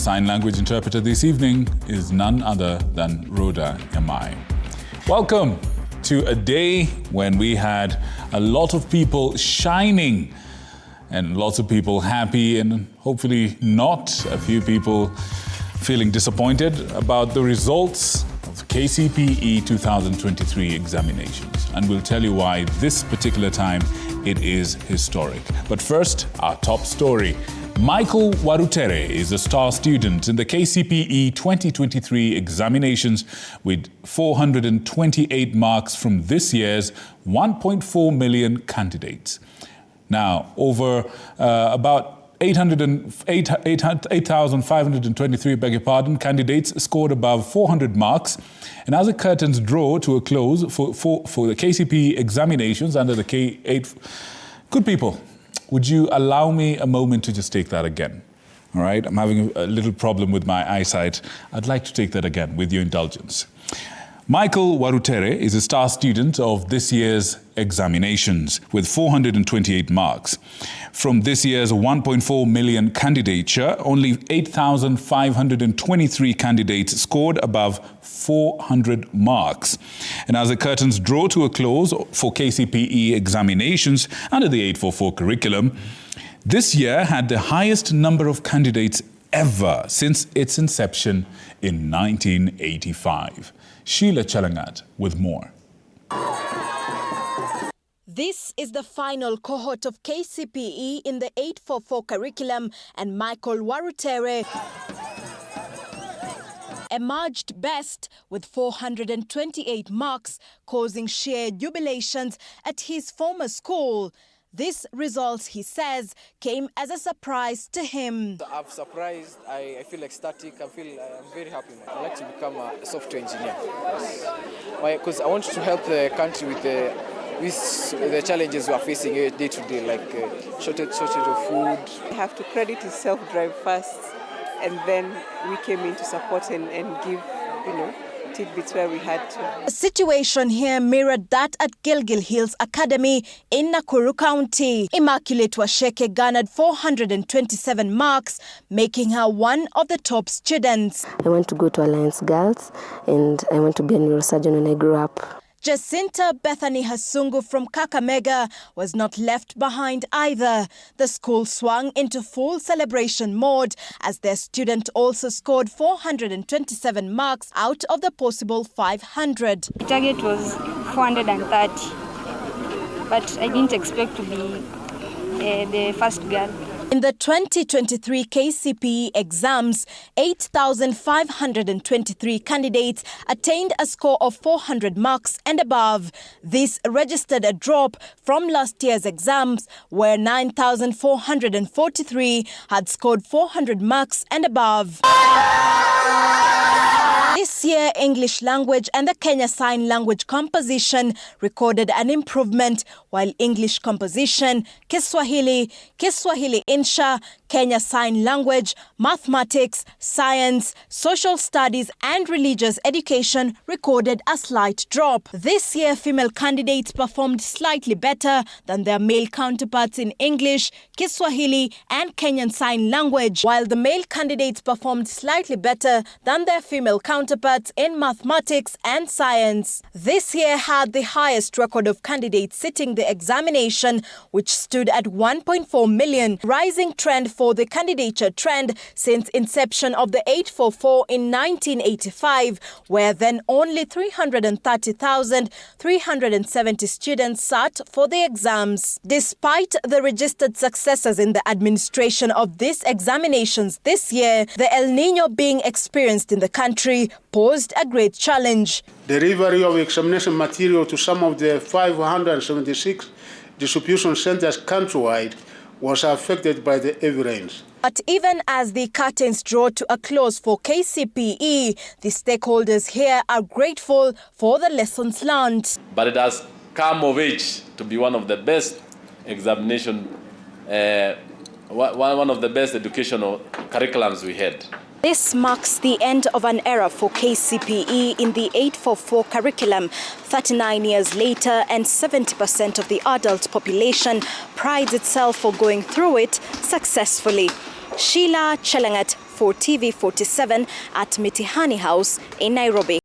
sign language interpreter this evening is none other than Rhoda Yamai. Welcome to a day when we had a lot of people shining and lots of people happy and hopefully not a few people feeling disappointed about the results of KCPE 2023 examinations. And we'll tell you why this particular time it is historic. But first, our top story. Michael Warutere is a star student in the KCPE 2023 examinations with 428 marks from this year's 1.4 million candidates. Now, over about 8,523, candidates scored above 400 marks. And as the curtains draw to a close for the KCPE examinations under the K8... Good people, would you allow me a moment to just take that again? All right, I'm having a little problem with my eyesight. I'd like to take that again with your indulgence. Michael Warutere is a star student of this year's examinations with 428 marks. From this year's 1.4 million candidature, only 8,523 candidates scored above 400 marks. And as the curtains draw to a close for KCPE examinations under the 844 curriculum, this year had the highest number of candidates ever since its inception in 1985. Sheila Chalangat with more. This is the final cohort of KCPE in the 844 curriculum, and Michael Warutere emerged best with 428 marks, causing sheer jubilations at his former school. This result, he says, came as a surprise to him. I'm surprised. I feel ecstatic. I'm very happy. I'd like to become a software engineer. Why? Because I want to help the country with the challenges we are facing day to day, like shortage of food. I have to credit his self-drive first, and then we came in to support and give, tidbits where we had to. The situation here mirrored that at Gilgil Hills Academy in Nakuru County. Immaculate Washeke garnered 427 marks, making her one of the top students. I want to go to Alliance Girls, and I want to be a neurosurgeon when I grow up. Jacinta Bethany Hasungu from Kakamega was not left behind either. The school swung into full celebration mode as their student also scored 427 marks out of the possible 500. The target was 430, but I didn't expect to be the first girl. In the 2023 KCPE exams, 8,523 candidates attained a score of 400 marks and above. This registered a drop from last year's exams, where 9,443 had scored 400 marks and above. This year, English language and the Kenya Sign Language composition recorded an improvement, while English composition, Kiswahili Insha, Kenya Sign Language, mathematics, science, social studies and religious education recorded a slight drop. This year, female candidates performed slightly better than their male counterparts in English, Kiswahili and Kenyan Sign Language, while the male candidates performed slightly better than their female counterparts in mathematics and science. This year had the highest record of candidates sitting the examination, which stood at 1.4 million, rising trend for the candidature trend since inception of the 844 in 1985, where then only 330,370 students sat for the exams. Despite the registered successes in the administration of these examinations this year, the El Nino being experienced in the country posed a great challenge. Delivery of examination material to some of the 576 distribution centers countrywide was affected by the heavy rains. But even as the curtains draw to a close for KCPE, the stakeholders here are grateful for the lessons learned. But it has come of age to be one of the best examination, one of the best educational curriculums we had. This marks the end of an era for KCPE in the 844 curriculum. 39 years later, and 70% of the adult population prides itself for going through it successfully. Sheila Chalangat for TV47 at Mitihani House in Nairobi.